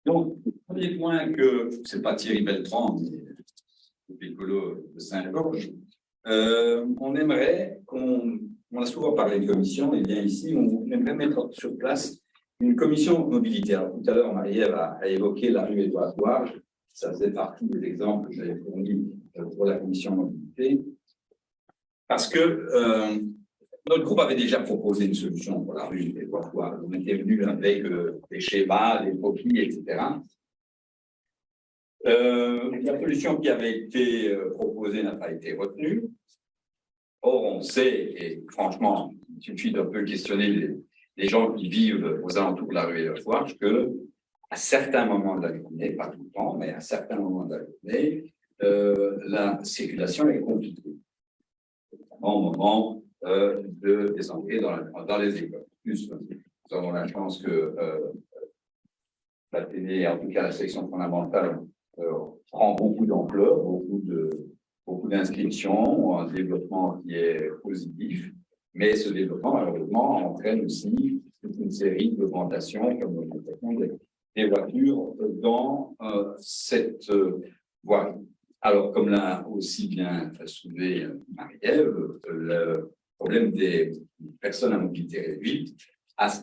Donc, premier point que, c'est pas Thierry Beltrand, mais le Piccolo de Saint-Georges, on aimerait, on a souvent parlé de commission, et bien ici, on aimerait mettre sur place une commission mobilité. Alors, tout à l'heure, Marie-Ève a évoqué la rue Édouard-Touarge, ça faisait partie des exemples que j'avais fournis pour la commission mobilité, parce que notre groupe avait déjà proposé une solution pour la rue Édouard-Touarge. On était venu avec des schémas, des copies, etc. La solution qui avait été proposée n'a pas été retenue. Or, on sait, et franchement, il suffit d'un peu questionner les gens qui vivent aux alentours de la rue Édouard-Touarge, qu'à certains moments de la journée, pas tout le temps, mais à certains moments de la journée, la circulation est compliquée. Au moment des entrées dans les écoles. Plus, nous avons la chance que la télé, en tout cas la section fondamentale, prend beaucoup d'ampleur, beaucoup d'inscriptions, un développement qui est positif, mais ce développement, malheureusement, entraîne aussi toute une série d'augmentations, comme des voitures dans cette voie. Alors, comme l'a aussi bien soulevé Marie-Ève, le problème des personnes à mobilité réduite,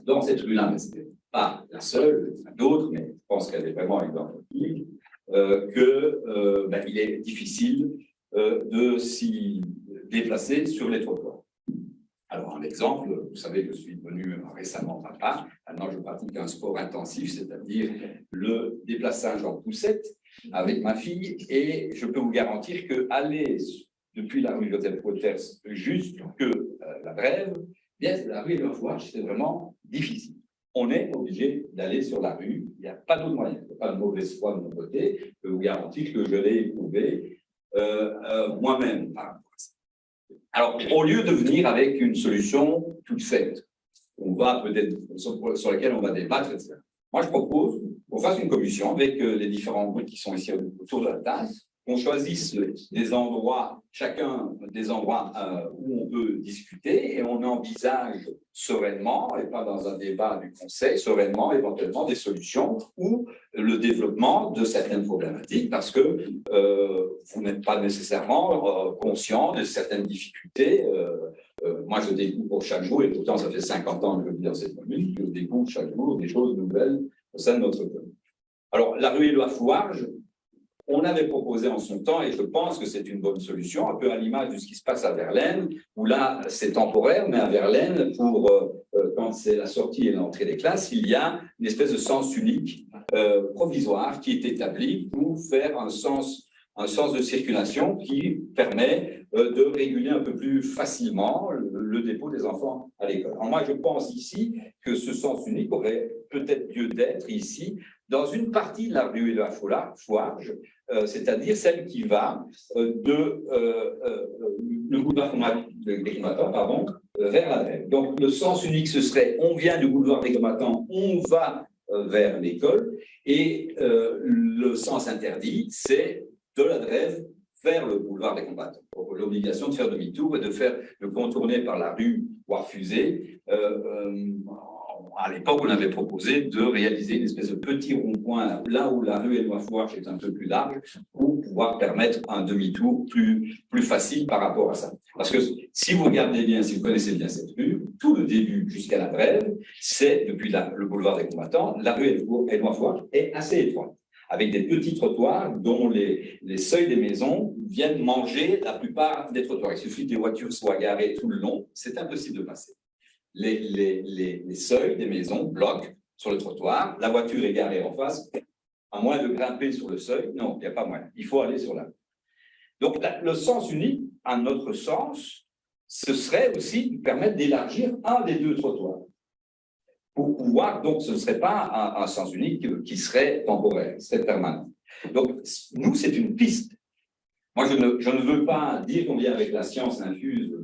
dans cette rue-là, mais ce n'est pas la seule, il y en a d'autres, mais je pense qu'elle est vraiment exemplaire, qu'il est difficile de s'y déplacer sur les trottoirs. Alors, un exemple, vous savez que je suis devenu récemment papa. Maintenant, je pratique un sport intensif, c'est-à-dire le déplaçage en poussette avec ma fille. Et je peux vous garantir qu'aller depuis la rue Joseph-Couters jusque la Brève, bien, la rue Édouard-Touarge, c'est vraiment difficile. On est obligé d'aller sur la rue. Il n'y a pas d'autre moyen. Il n'y a pas de mauvaise foi de mon côté. Je peux vous garantir que je l'ai éprouvé moi-même. Alors, au lieu de venir avec une solution toute faite, on va peut-être sur laquelle on va débattre, etc. Moi, je propose qu'on fasse une commission avec les différents groupes qui sont ici autour de la table, qu'on choisisse des endroits, chacun des endroits où on peut discuter et on envisage sereinement, et pas dans un débat du Conseil, sereinement, éventuellement des solutions ou le développement de certaines problématiques parce que vous n'êtes pas nécessairement conscient de certaines difficultés. Moi, je découvre chaque jour, et pourtant ça fait 50 ans que je vis dans cette commune, je découvre chaque jour des choses nouvelles au sein de notre commune. Alors, la rue Édouard-Touarge, on avait proposé en son temps, et je pense que c'est une bonne solution, un peu à l'image de ce qui se passe à Verlaine, où là, c'est temporaire, mais à Verlaine, quand c'est la sortie et l'entrée des classes, il y a une espèce de sens unique provisoire qui est établi pour faire un sens de circulation qui permet de réguler un peu plus facilement le dépôt des enfants à l'école. Alors moi, je pense ici que ce sens unique aurait peut-être lieu d'être ici, dans une partie de la rue Édouard-Touarge, c'est-à-dire celle qui va le boulevard des combattants, vers la Brève. Donc, le sens unique, ce serait, on vient du boulevard des combattants, on va vers l'école, et le sens interdit, c'est de la Brève vers le boulevard des combattants. L'obligation de faire demi-tour et de contourner par la rue Bois-Fusée. À l'époque, on avait proposé de réaliser une espèce de petit rond-point là où la rue Édouard-Touarge est un peu plus large pour pouvoir permettre un demi-tour plus facile par rapport à ça. Parce que si vous regardez bien, si vous connaissez bien cette rue, tout le début jusqu'à la Brève, c'est depuis le boulevard des combattants, la rue Édouard-Touarge est assez étroite, avec des petits trottoirs dont les seuils des maisons viennent manger la plupart des trottoirs. Il suffit que les voitures soient garées tout le long, c'est impossible de passer. Les seuils des maisons bloquent sur le trottoir, la voiture est garée en face, à moins de grimper sur le seuil, non, il n'y a pas moyen, il faut aller sur la rue. Donc le sens unique, à notre sens, ce serait aussi de permettre d'élargir un des deux trottoirs. Pour pouvoir, donc ce ne serait pas un sens unique qui serait temporaire, c'est permanent. Donc nous, c'est une piste. Moi, je ne veux pas dire qu'on vient avec la science infuse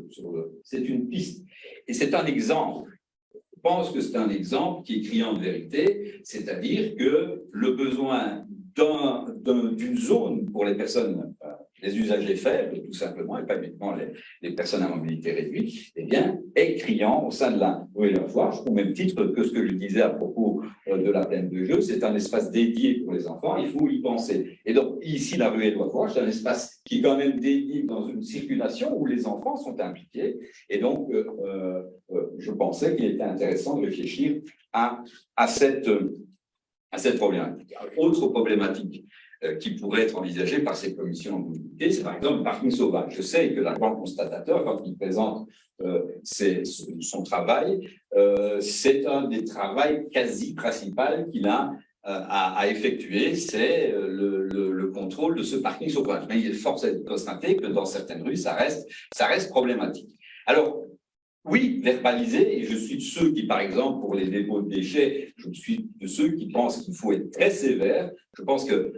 c'est une piste. Et c'est un exemple. Je pense que c'est un exemple qui est criant de vérité, c'est-à-dire que le besoin d'une zone pour les personnes les usagers faibles, tout simplement, et pas uniquement les personnes à mobilité réduite, eh bien, est criant au sein de la rue Édouard-Foch, au même titre que ce que je disais à propos de la plaine de jeu. C'est un espace dédié pour les enfants, il faut y penser. Et donc, ici, la rue Édouard-Foch, c'est un espace qui est quand même dédié dans une circulation où les enfants sont impliqués. Et donc, je pensais qu'il était intéressant de réfléchir à cette problématique. Autre problématique qui pourrait être envisagée par ces commissions de mobilité, c'est par exemple le parking sauvage. Je sais que l'agent constatateur, quand il présente son travail, c'est un des travaux quasi principaux qu'il a à effectuer, c'est le contrôle de ce parking sauvage. Mais il est force de constater que dans certaines rues, ça reste problématique. Alors, oui, verbaliser, et je suis de ceux qui, par exemple, pour les dépôts de déchets, je suis de ceux qui pensent qu'il faut être très sévère. Je pense que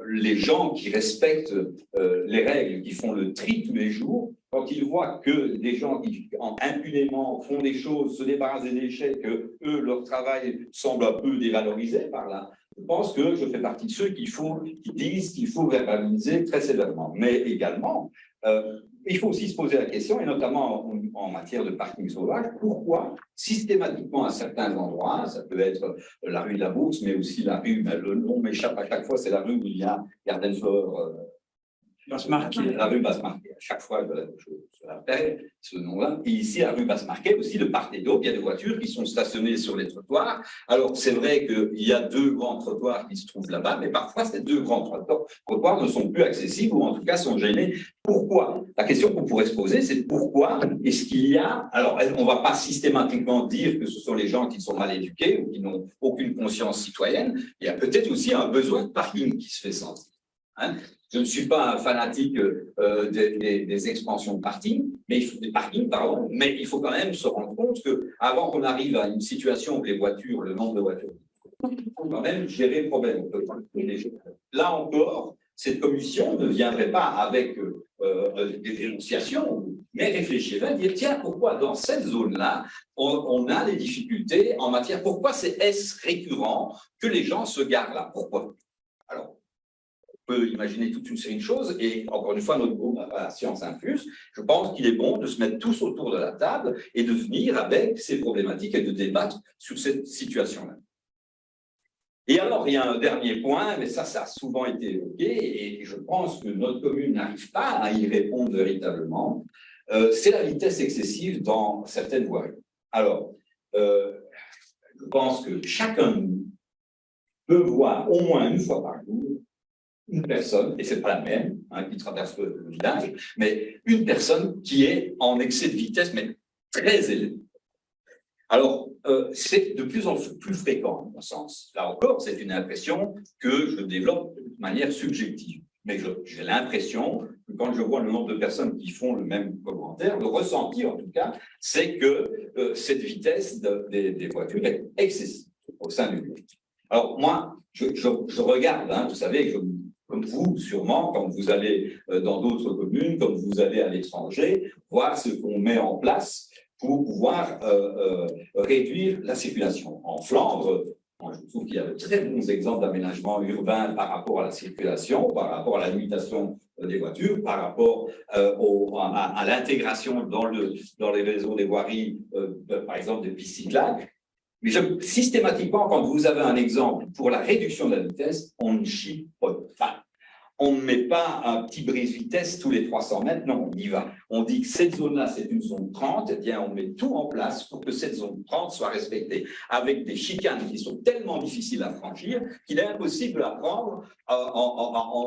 les gens qui respectent les règles, qui font le tri tous les jours, quand ils voient que des gens qui impunément font des choses, se débarrassent des déchets, que eux, leur travail semble un peu dévalorisé par là, je pense que je fais partie de ceux qui disent qu'il faut verbaliser très sévèrement. Mais également, il faut aussi se poser la question, et notamment en matière de parking sauvage, pourquoi systématiquement à certains endroits, ça peut être la rue de la Bourse, mais aussi la rue, le nom m'échappe à chaque fois, c'est la rue où il y a Gardenfleur, la rue Basse-Marquet. À chaque fois, je rappelle ce nom-là. Et ici, la rue Basse-Marquet, aussi, de part et d'autre, il y a des voitures qui sont stationnées sur les trottoirs. Alors, c'est vrai qu'il y a 2 grands trottoirs qui se trouvent là-bas, mais parfois, ces 2 grands trottoirs ne sont plus accessibles ou en tout cas sont gênés. Pourquoi? La question qu'on pourrait se poser, c'est pourquoi est-ce qu'il y a… Alors, on ne va pas systématiquement dire que ce sont les gens qui sont mal éduqués ou qui n'ont aucune conscience citoyenne. Il y a peut-être aussi un besoin de parking qui se fait sentir. Je ne suis pas un fanatique des expansions de parking, mais il faut quand même se rendre compte qu'avant qu'on arrive à une situation où le nombre de voitures, il faut quand même gérer le problème. Là encore, cette commission ne viendrait pas avec des dénonciations, mais réfléchirait, dire tiens, pourquoi dans cette zone-là, on a des difficultés en matière, pourquoi est-ce récurrent que les gens se garent là? Pourquoi? Alors, on peut imaginer toute une série de choses, et encore une fois, notre groupe à Science Infuse, je pense qu'il est bon de se mettre tous autour de la table et de venir avec ces problématiques et de débattre sur cette situation-là. Et alors, il y a un dernier point, mais ça a souvent été évoqué, et je pense que notre commune n'arrive pas à y répondre véritablement, c'est la vitesse excessive dans certaines voiries. Alors, je pense que chacun de nous peut voir au moins une fois par jour une personne, et ce n'est pas la même qui traverse le village, mais une personne qui est en excès de vitesse, mais très élevé. Alors, c'est de plus en plus fréquent, à mon sens. Là encore, c'est une impression que je développe de manière subjective. Mais j'ai l'impression que quand je vois le nombre de personnes qui font le même commentaire, le ressenti en tout cas, c'est que cette vitesse des voitures est excessive au sein du groupe. Alors moi, je regarde, vous savez, comme vous, sûrement, quand vous allez dans d'autres communes, comme vous allez à l'étranger, voir ce qu'on met en place pour pouvoir réduire la circulation. En Flandre, je trouve qu'il y a de très bons exemples d'aménagement urbain par rapport à la circulation, par rapport à la limitation des voitures, par rapport à l'intégration dans les réseaux des voiries, par exemple des pistes cyclables. Mais systématiquement, quand vous avez un exemple pour la réduction de la vitesse, on ne chipote pas. On ne met pas un petit brise-vitesse tous les 300 mètres, non, on y va. On dit que cette zone-là, c'est une zone 30, eh bien, on met tout en place pour que cette zone 30 soit respectée, avec des chicanes qui sont tellement difficiles à franchir qu'il est impossible à prendre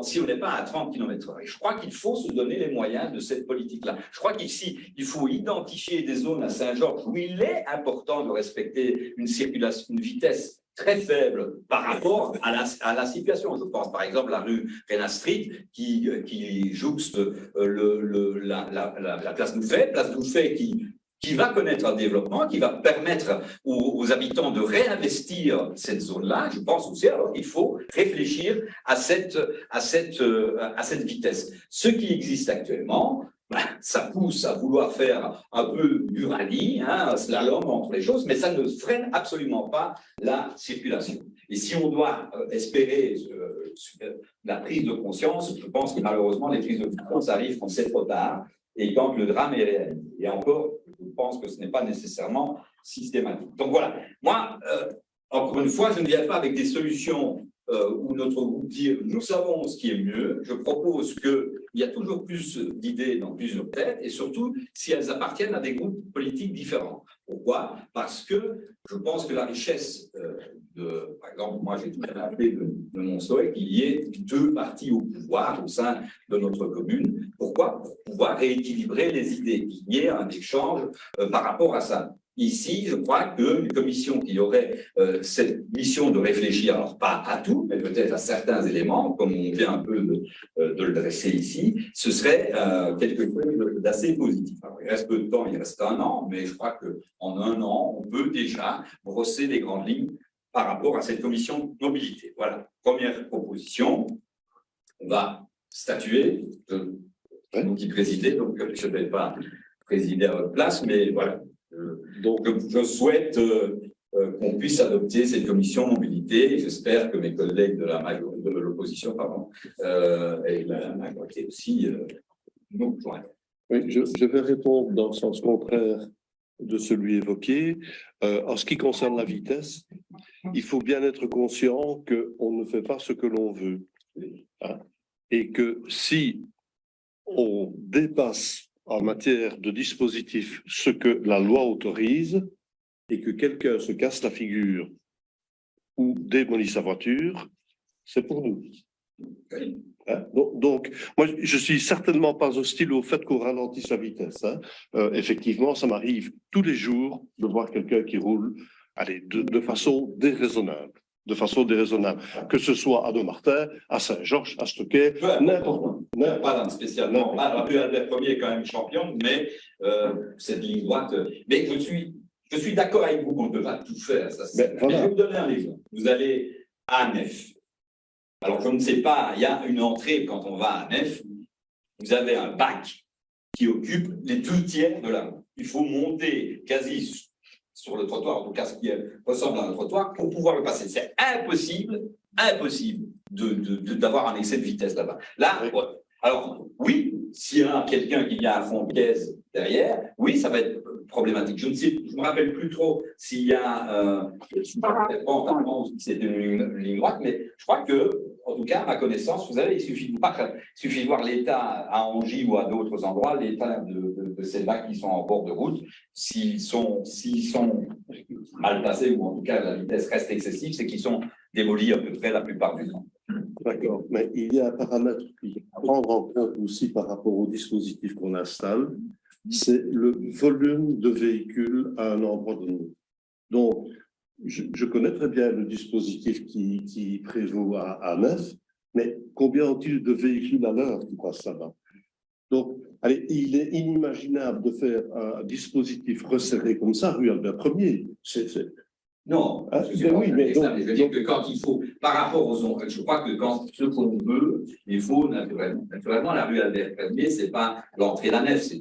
si on n'est pas à 30 km/h. Et je crois qu'il faut se donner les moyens de cette politique-là. Je crois qu'ici, il faut identifier des zones à Saint-Georges où il est important de respecter une vitesse très faible par rapport à la situation. Je pense par exemple à la rue Renat Street qui jouxte la place Douffet, qui va connaître un développement, qui va permettre aux habitants de réinvestir cette zone-là. Je pense aussi alors qu'il faut réfléchir à cette vitesse. Ce qui existe actuellement, ça pousse à vouloir faire un peu du rallye, un slalom entre les choses, mais ça ne freine absolument pas la circulation. Et si on doit espérer la prise de conscience, je pense que malheureusement, les prises de conscience arrivent quand c'est trop tard et quand le drame est réel. Et encore, je pense que ce n'est pas nécessairement systématique. Donc voilà, moi, encore une fois, je ne viens pas avec des solutions où notre groupe dit « nous savons ce qui est mieux ». Je propose qu'il y a toujours plus d'idées dans plusieurs têtes et surtout si elles appartiennent à des groupes politiques différents. Pourquoi? Parce que je pense que la richesse par exemple, moi j'ai tout appelé de mon souhait qu'il y ait deux partis au pouvoir au sein de notre commune. Pourquoi? Pour pouvoir rééquilibrer les idées, qu'il y ait un échange par rapport à ça. Ici, je crois qu'une commission qui aurait cette mission de réfléchir, alors pas à tout, mais peut-être à certains éléments, comme on vient un peu de le dresser ici, ce serait quelque chose d'assez positif. Alors, il reste peu de temps, il reste un an, mais je crois qu'en un an, on peut déjà brosser des grandes lignes par rapport à cette commission de mobilité. Voilà, première proposition, on va statuer, vous qui présidez, donc je ne vais pas présider à votre place, mais voilà. Donc, je souhaite qu'on puisse adopter cette commission mobilité et j'espère que mes collègues de l'opposition et la majorité aussi nous joignent. Oui, je vais répondre dans le sens contraire de celui évoqué. En ce qui concerne la vitesse, il faut bien être conscient qu'on ne fait pas ce que l'on veut. Hein, et que si on dépasse en matière de dispositifs ce que la loi autorise et que quelqu'un se casse la figure ou démolit sa voiture, c'est pour nous. Hein? Donc, moi, je suis certainement pas hostile au fait qu'on ralentisse la vitesse. Hein. Effectivement, ça m'arrive tous les jours de voir quelqu'un qui roule de façon déraisonnable. De façon déraisonnable, que ce soit à Dommartin, à Saint-Georges, à Stockholm, n'importe où. Pas spécialement. La rue Albert Ier est quand même championne, mais cette ligne droite. Mais je suis d'accord avec vous qu'on ne peut pas tout faire. Ça, mais voilà. Je vais vous donner un exemple. Vous allez à Nef. Alors, je ne sais pas, il y a une entrée quand on va à Nef. Vous avez un bac qui occupe les 2/3 de la rue. Il faut monter quasi sur le trottoir, en tout cas ce qui ressemble à un trottoir, pour pouvoir le passer. C'est impossible d'avoir un excès de vitesse là-bas. Là, ouais. Alors, oui, s'il y a quelqu'un qui vient à fond de caisse derrière, oui, ça va être problématique. Je ne me rappelle plus trop s'il y a c'est une ligne droite, mais je crois que, en tout cas, à ma connaissance, vous savez, il suffit de voir l'état à Angy ou à d'autres endroits, l'état de celles-là qui sont en bord de route, s'ils sont mal placés ou en tout cas la vitesse reste excessive, c'est qu'ils sont démolis à peu près la plupart du temps. D'accord, mais il y a un paramètre à prendre en compte aussi par rapport au dispositif qu'on installe, c'est le volume de véhicules à un endroit donné. Donc, je connais très bien le dispositif qui prévaut à Nef, mais combien ont-ils de véhicules à l'heure qui passent là-bas? Donc, allez, il est inimaginable de faire un dispositif resserré comme ça, rue Albert Ier. Non, je veux dire que quand il faut, par rapport aux ondes, je crois que quand ce qu'on veut, il faut naturellement la rue Albert Ier, c'est pas l'entrée de la Nef,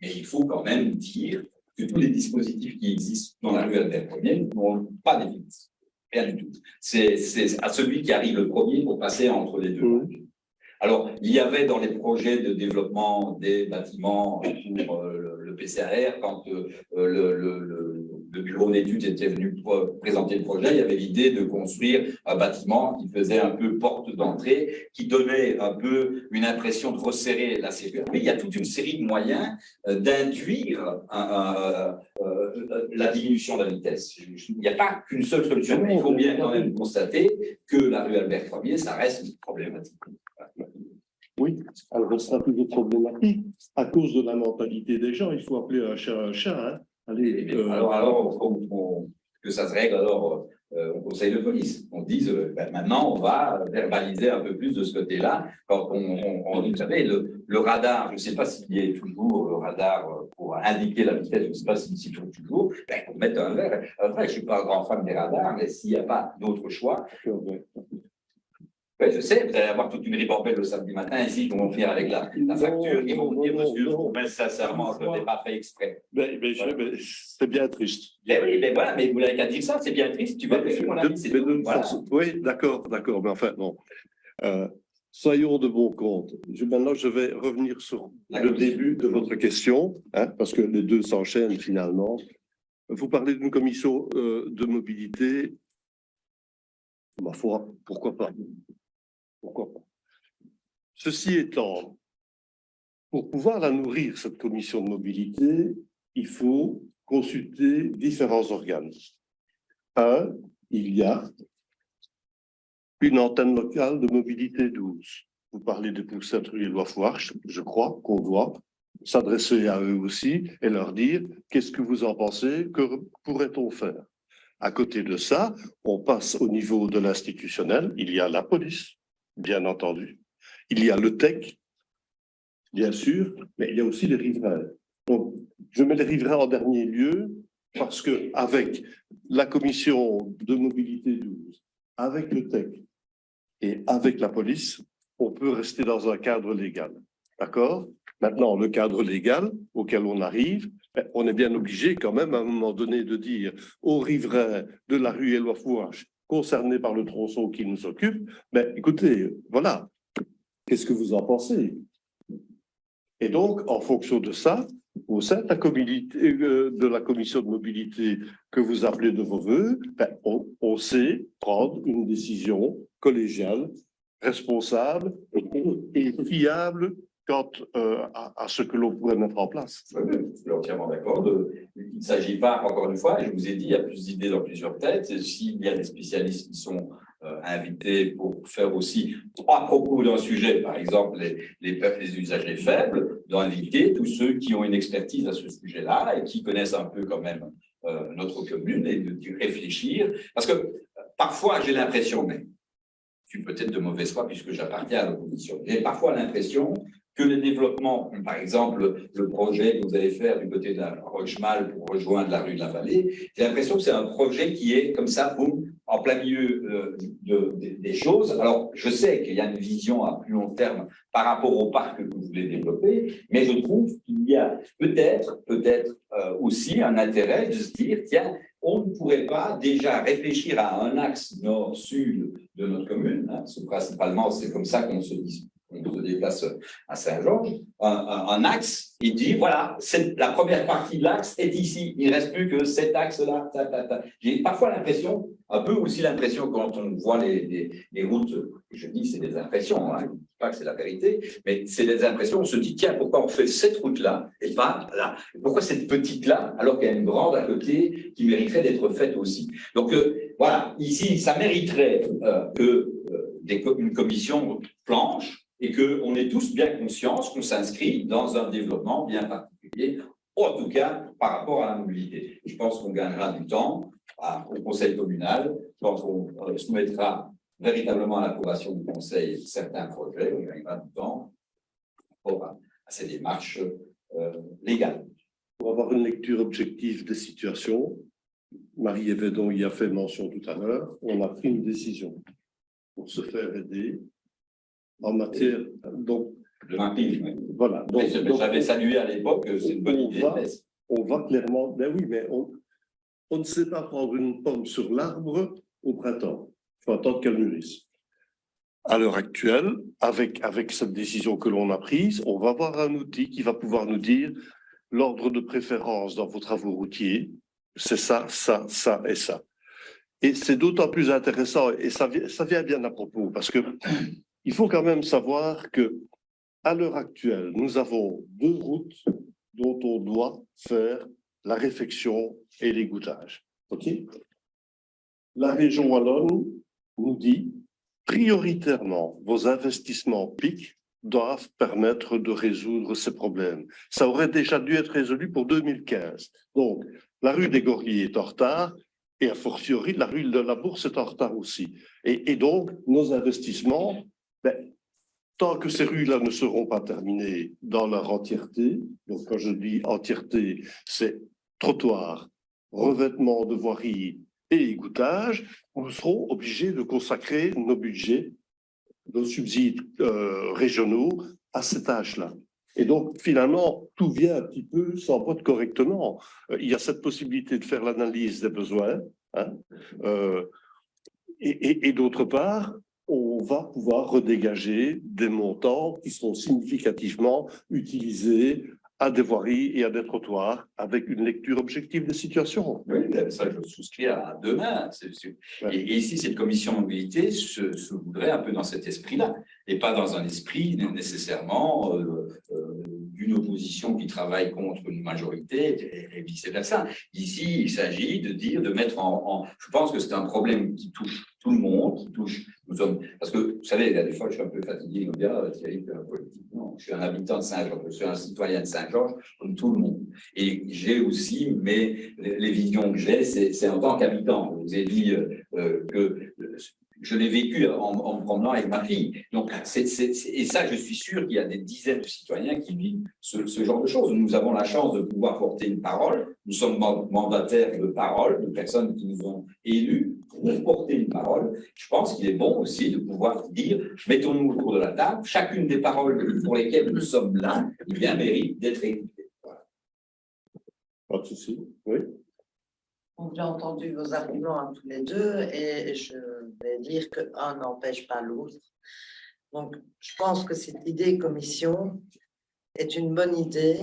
mais il faut quand même dire que tous les dispositifs qui existent dans la rue Albert Ier n'ont pas d'efficacité, rien du tout. C'est à celui qui arrive le premier pour passer entre les deux. Alors, il y avait dans les projets de développement des bâtiments pour le PCAR, quand le bureau d'études était venu présenter le projet, il y avait l'idée de construire un bâtiment qui faisait un peu porte d'entrée, qui donnait un peu une impression de resserrer la sécurité. Mais il y a toute une série de moyens d'induire la diminution de la vitesse. Il n'y a pas qu'une seule solution, mais il faut bien quand même constater que la rue Albert Ier, ça reste une problématique. Oui, alors ce sera plutôt problématique à cause de la mentalité des gens. Il faut appeler un chat un chat. Hein. Allez, alors que ça se règle alors au conseil de police. On dise maintenant on va verbaliser un peu plus de ce côté-là. Quand vous savez, le radar, je ne sais pas s'il y a toujours le radar pour indiquer la vitesse, je ne sais pas s'il s'y trouve toujours. Il faut mettre un verre. Après, je ne suis pas un grand fan des radars, mais s'il n'y a pas d'autre choix. Oui, je sais, vous allez avoir toute une ribambelle le samedi matin ici, ils vont venir avec la facture, ils vont vous dire, monsieur, mais sincèrement, je ne l'ai pas fait exprès. Mais c'est bien triste. Mais oui, mais voilà, mais vous n'avez qu'à dire ça, c'est bien triste, tu vas payer, mon ami, c'est tout. Voilà. Oui, d'accord, mais enfin, non. Soyons de bon compte. Maintenant, je vais revenir sur le début de votre question, parce que les deux s'enchaînent finalement. Vous parlez d'une commission de mobilité. Ma foi, pourquoi pas? Pourquoi pas? Ceci étant, pour pouvoir la nourrir, cette commission de mobilité, il faut consulter différents organes. Un, il y a une antenne locale de mobilité 12. Vous parlez de Poussat-Rueil-Loire-Fouarche, je crois qu'on doit s'adresser à eux aussi et leur dire qu'est-ce que vous en pensez, que pourrait-on faire? À côté de ça, on passe au niveau de l'institutionnel, il y a la police, bien entendu, il y a le TEC, bien sûr, mais il y a aussi les riverains. Donc, je mets les riverains en dernier lieu parce qu'avec la commission de mobilité 12, avec le TEC et avec la police, on peut rester dans un cadre légal. D'accord? Maintenant, le cadre légal auquel on arrive, on est bien obligé quand même à un moment donné de dire aux riverains de la rue Éloy-Fouache concernés par le tronçon qui nous occupe, mais écoutez, voilà, qu'est-ce que vous en pensez? Et donc, en fonction de ça, au sein de la commission de mobilité que vous appelez de vos voeux, on sait prendre une décision collégiale, responsable et fiable quant à ce que l'on pourrait mettre en place. Oui, je suis entièrement d'accord. Il ne s'agit pas, encore une fois, je vous ai dit, il y a plus d'idées dans plusieurs têtes. S'il y a des spécialistes qui sont invités pour faire aussi, à propos d'un sujet, par exemple, les usagers faibles, d'inviter tous ceux qui ont une expertise à ce sujet-là et qui connaissent un peu quand même notre commune et de réfléchir. Parce que parfois, j'ai l'impression, mais je suis peut-être de mauvaise foi puisque j'appartiens à l'opposition, j'ai parfois l'impression que le développement, par exemple, le projet que vous allez faire du côté de la Rochemal pour rejoindre la rue de la Vallée, j'ai l'impression que c'est un projet qui est comme ça, boum, en plein milieu des choses. Alors, je sais qu'il y a une vision à plus long terme par rapport au parc que vous voulez développer, mais je trouve qu'il y a peut-être aussi un intérêt de se dire, tiens, on ne pourrait pas déjà réfléchir à un axe nord-sud de notre commune, principalement, c'est comme ça qu'on se déplace à Saint-Georges, un axe, il dit, voilà, la première partie de l'axe est ici, il ne reste plus que cet axe-là. J'ai parfois l'impression, un peu aussi l'impression quand on voit les routes, je dis c'est des impressions, je ne dis pas que c'est la vérité, mais c'est des impressions, on se dit, tiens, pourquoi on fait cette route-là et pas là? Pourquoi cette petite-là, alors qu'il y a une grande à côté qui mériterait d'être faite aussi? Donc, voilà, ici, ça mériterait qu'une commission planche et qu'on ait tous bien conscience qu'on s'inscrit dans un développement bien particulier, en tout cas par rapport à la mobilité. Je pense qu'on gagnera du temps au conseil communal quand on soumettra véritablement à l'approbation du conseil certains projets, on gagnera du temps par rapport à ces démarches légales. Pour avoir une lecture objective des situations, Marie Évedon y a fait mention tout à l'heure, on a pris une décision pour se faire aider en matière. Donc, le mapping, voilà. Donc, j'avais salué à l'époque, c'est une bonne idée. On va clairement, ben oui, mais on ne sait pas prendre une pomme sur l'arbre au printemps. Il faut attendre qu'elle mûrisse. À l'heure actuelle, avec cette décision que l'on a prise, on va avoir un outil qui va pouvoir nous dire l'ordre de préférence dans vos travaux routiers, c'est ça, ça, ça et ça. Et c'est d'autant plus intéressant, et ça vient bien à propos, parce que il faut quand même savoir que à l'heure actuelle, nous avons 2 routes dont on doit faire la réfection et l'égouttage. OK? La région wallonne nous dit prioritairement, vos investissements PIC doivent permettre de résoudre ces problèmes. Ça aurait déjà dû être résolu pour 2015. Donc, la rue des Gorilles est en retard, et a fortiori, la rue de la Bourse est en retard aussi. Et donc, nos investissements, tant que ces rues-là ne seront pas terminées dans leur entièreté, donc quand je dis entièreté, c'est trottoir, revêtement de voirie et égouttage, nous serons obligés de consacrer nos budgets nos subsides régionaux à cet âge-là. Et donc, finalement, tout vient un petit peu s'emboîte correctement. Il y a cette possibilité de faire l'analyse des besoins, hein, et d'autre part, on va pouvoir redégager des montants qui sont significativement utilisés à des voiries et à des trottoirs avec une lecture objective des situations. Oui, ça, je souscris à deux mains. C'est sûr. Ouais. Et ici, cette commission mobilité se voudrait un peu dans cet esprit-là, et pas dans un esprit nécessairement d'une opposition qui travaille contre une majorité et vice-versa. Ici, il s'agit de dire, de mettre je pense que c'est un problème qui touche tout le monde, qui touche nous sommes, parce que vous savez, des fois, je suis un peu fatigué de me dire, Thierry, politiquement, je suis un habitant de Saint-Georges, je suis un citoyen de Saint-Georges, comme tout le monde. Et j'ai aussi, mais les visions que j'ai, c'est en tant qu'habitant. Je vous ai dit que je l'ai vécu en me promenant avec ma fille. Donc, et ça, je suis sûr qu'il y a des dizaines de citoyens qui vivent ce genre de choses. Nous avons la chance de pouvoir porter une parole. Nous sommes mandataires de parole, de personnes qui nous ont élus pour porter une parole. Je pense qu'il est bon aussi de pouvoir dire, mettons-nous autour de la table, chacune des paroles pour lesquelles nous sommes là, il bien mérite d'être écoutée. Voilà. Pas de souci, oui. J'ai entendu vos arguments à tous les deux et je vais dire qu'un n'empêche pas l'autre. Donc, je pense que cette idée commission est une bonne idée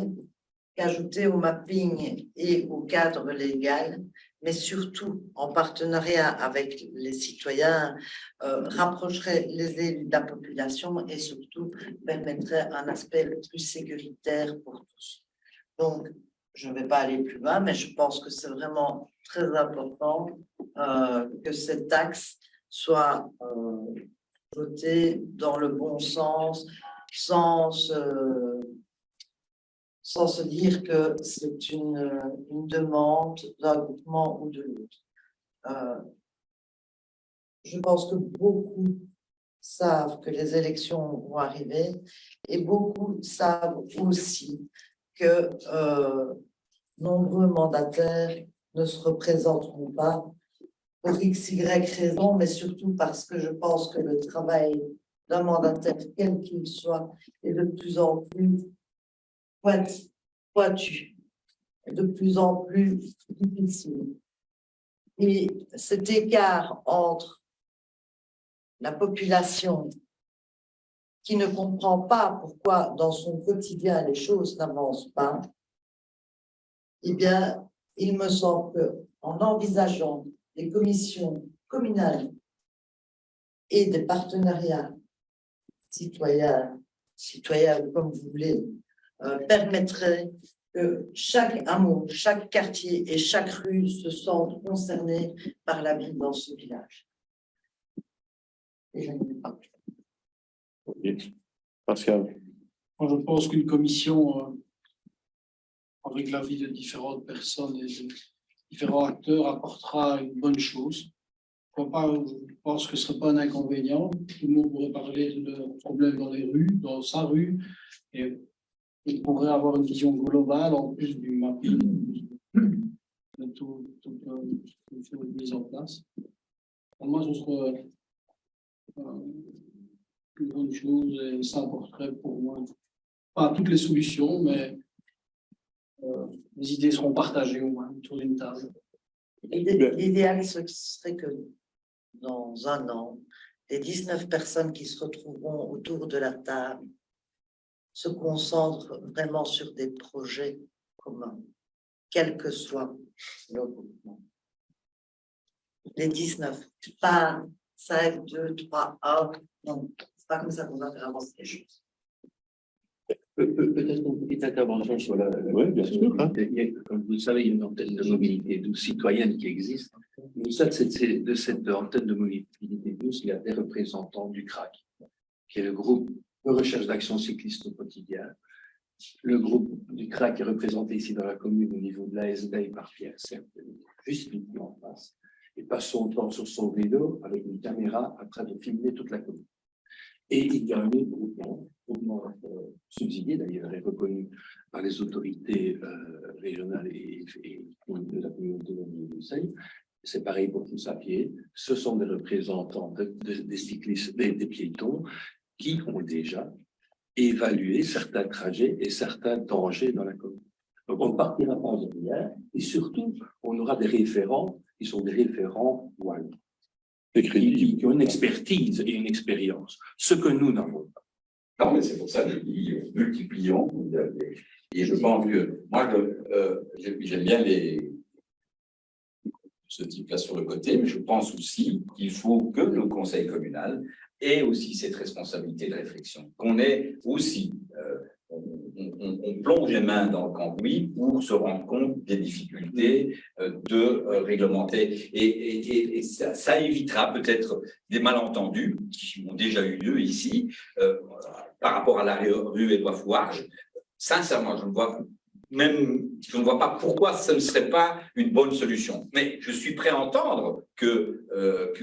qu'ajouter au mapping et au cadre légal, mais surtout en partenariat avec les citoyens, rapprocherait les élus de la population et surtout permettrait un aspect le plus sécuritaire pour tous. Donc, je ne vais pas aller plus loin, mais je pense que c'est vraiment très important que cette taxe soit votée dans le bon sens, sans se dire que c'est une demande d'un groupement ou de l'autre. Je pense que beaucoup savent que les élections vont arriver et beaucoup savent aussi que nombreux mandataires ne se représenteront pas pour x, y raison, mais surtout parce que je pense que le travail d'un mandataire, quel qu'il soit, est de plus en plus pointu, de plus en plus difficile. Et cet écart entre la population qui ne comprend pas pourquoi dans son quotidien les choses n'avancent pas, eh bien, il me semble qu'en envisageant des commissions communales et des partenariats citoyens comme vous voulez, permettrait que chaque hameau, chaque quartier et chaque rue se sentent concernés par la vie dans ce village. Et je ne sais pas. Pascal. Moi, je pense qu'une commission, avec l'avis de différentes personnes et de différents acteurs, apportera une bonne chose. Je pense que ce ne serait pas un inconvénient. Tout le monde pourrait parler de leurs problèmes dans les rues, dans sa rue, et il pourrait avoir une vision globale en plus du mapping de tout mise en place. Pour moi, ce serait une bonne chose et ça apporterait pour moi pas toutes les solutions, mais les idées seront partagées au moins autour d'une table. L'idéal, ce serait que dans un an, les 19 personnes qui se retrouveront autour de la table se concentrent vraiment sur des projets communs, quel que soit le groupement. Les 19, pas 5, 2, 3, 1, non, c'est pas comme ça qu'on va faire avancer les choses. Peut-être une petite intervention sur la Oui, bien sûr. Hein. Comme vous le savez, il y a une antenne de mobilité douce citoyenne qui existe. Mais ça, de cette antenne de mobilité douce, il y a des représentants du CRAC, qui est le groupe de recherche d'action cycliste au quotidien. Le groupe du CRAC est représenté ici dans la commune au niveau de l'ASB par Pierre Cerf, juste en face, et passe son temps sur son vélo avec une caméra en train de filmer toute la commune. Et il y a un autre groupement subsidié d'ailleurs et reconnu par les autorités régionales et de la communauté de Bruxelles, C'est pareil pour tous à pied. Ce sont des représentants des cyclistes, des piétons qui ont déjà évalué certains trajets et certains dangers dans la commune. Donc, on ne partira pas de rien et surtout, on aura des référents qui sont des référents voilà, qui ont une expertise et une expérience, ce que nous n'avons pas. Non, mais c'est pour ça que je dis multiplions. Et je pense que moi, j'aime bien ce type-là sur le côté, mais je pense aussi qu'il faut que le conseil communal ait aussi cette responsabilité de réflexion, qu'on ait aussi, on plonge les mains dans le cambouis pour se rendre compte des difficultés de réglementer. Et ça évitera peut-être des malentendus qui ont déjà eu lieu ici par rapport à la rue Édouard Fouarge. Sincèrement, je ne vois pas pourquoi ce ne serait pas une bonne solution. Mais je suis prêt à entendre que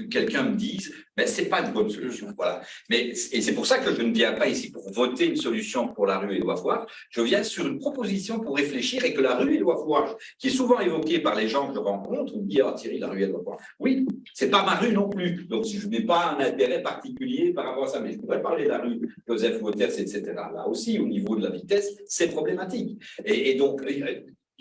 quelqu'un me dise mais c'est pas une bonne solution. Voilà. Et c'est pour ça que je ne viens pas ici pour voter une solution pour la rue Édouard Fouarge. Je viens sur une proposition pour réfléchir et que la rue Édouard Fouarge, qui est souvent évoquée par les gens que je rencontre, on me dit Thierry, la rue Édouard Fouarge. Oui, c'est pas ma rue non plus. Donc je n'ai pas un intérêt particulier par rapport à ça. Mais je pourrais parler de la rue Joseph Wouters, etc. Là aussi, au niveau de la vitesse, c'est problématique. Et donc,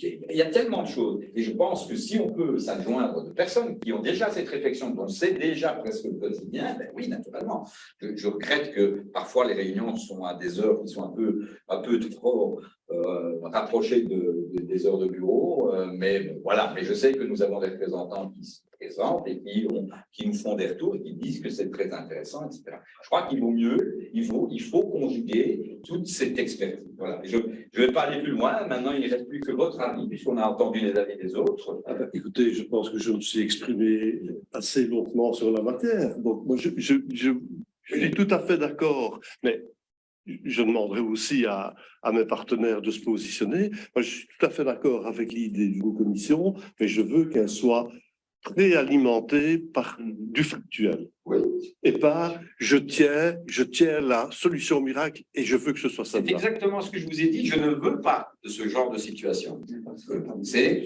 il y a tellement de choses. Et je pense que si on peut s'adjoindre de personnes qui ont déjà cette réflexion, dont c'est déjà presque le quotidien, ben oui, naturellement. Je regrette que parfois les réunions sont à des heures qui sont un peu trop rapprochées des heures de bureau. Mais voilà, mais je sais que nous avons des représentants qui se présentent et qui nous font des retours et qui disent que c'est très intéressant, etc. Je crois qu'il vaut mieux, il faut conjuguer toute cette expertise. Voilà. Je ne vais pas aller plus loin. Maintenant, il ne reste plus que votre avis, puisqu'on a entendu les avis des autres. Écoutez, je pense que je me suis exprimé assez longuement sur la matière. Donc, moi, je suis tout à fait d'accord, mais je demanderai aussi à mes partenaires de se positionner. Moi, je suis tout à fait d'accord avec l'idée d'une commission, mais je veux qu'elle soit préalimentée par du factuel. Oui. Et pas, je tiens la solution miracle et je veux que ce soit ça. C'est exactement ce que je vous ai dit. Je ne veux pas de ce genre de situation. C'est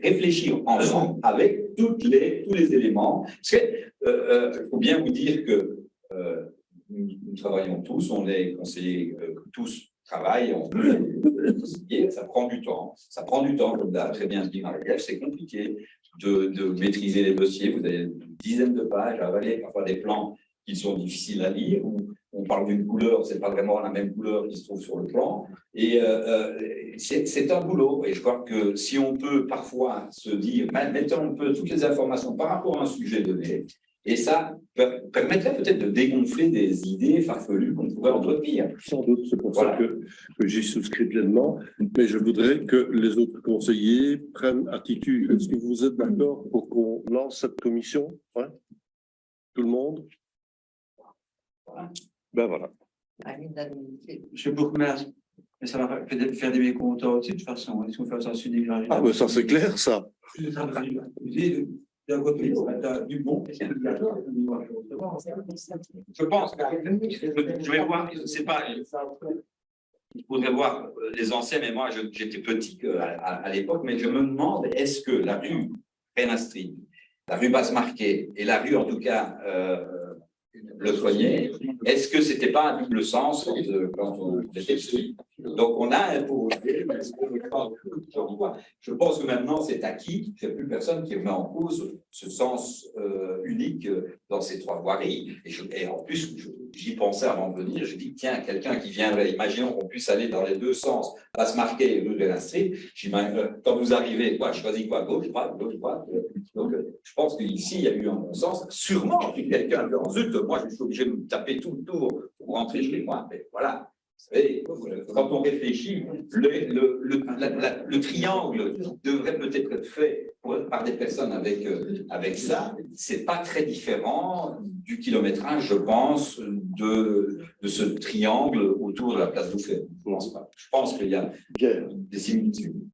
réfléchir ensemble avec tous les éléments. Parce que, faut bien vous dire que nous travaillons tous, on est conseillers, tous travaillent, ça prend du temps. Ça prend du temps, comme l'a très bien dit Marie-Ève, c'est compliqué de maîtriser les dossiers. Vous avez une dizaine de pages à avaler, parfois des plans qui sont difficiles à lire, où on parle d'une couleur, c'est pas vraiment la même couleur qui se trouve sur le plan. Et c'est un boulot. Et je crois que si on peut parfois se dire, mettons un peu toutes les informations par rapport à un sujet donné, et ça permettrait peut-être de dégonfler des idées farfelues qu'on pourrait entretenir. Sans doute, c'est pour ça que j'y souscris pleinement, mais je voudrais que les autres conseillers prennent attitude. Est-ce que vous êtes d'accord pour qu'on lance cette commission? Ouais. Tout le monde? Ben voilà. Monsieur Bourgmer, mais ça va faire des mécontents aussi de toute façon. Est-ce qu'on fait ça sur des grands? Ah, ben ça c'est clair, ça. Du bon. Je pense que je vais voir, c'est pas. Il faudrait voir les anciens, mais moi j'étais petit à l'époque, mais je me demande est-ce que la rue Pénastrie, la rue Basse-Marquet et la rue en tout cas Le Soignet, est-ce que c'était pas un double sens quand on était petit? Donc on a un pour. Je pense que maintenant c'est acquis, il n'y a plus personne qui remet en cause ce sens unique dans ces trois voiries. Et en plus, j'y pensais avant de venir, je dis tiens, quelqu'un qui viendrait, imaginons qu'on puisse aller dans les deux sens, Basse-Marquet et rue de la Street, quand vous arrivez, quoi, je choisis quoi, gauche, droite. Donc je pense qu'ici il y a eu un bon sens. Sûrement que quelqu'un dit zut, moi je suis obligé de me taper tout le tour pour rentrer chez moi. Mais voilà. Vous savez, quand on réfléchit, le triangle devrait peut-être être fait par des personnes avec ça. C'est pas très différent du kilométrage, je pense, de ce triangle autour de la place d'Ouffet. Je pense pas. Je pense qu'il y a des similitudes.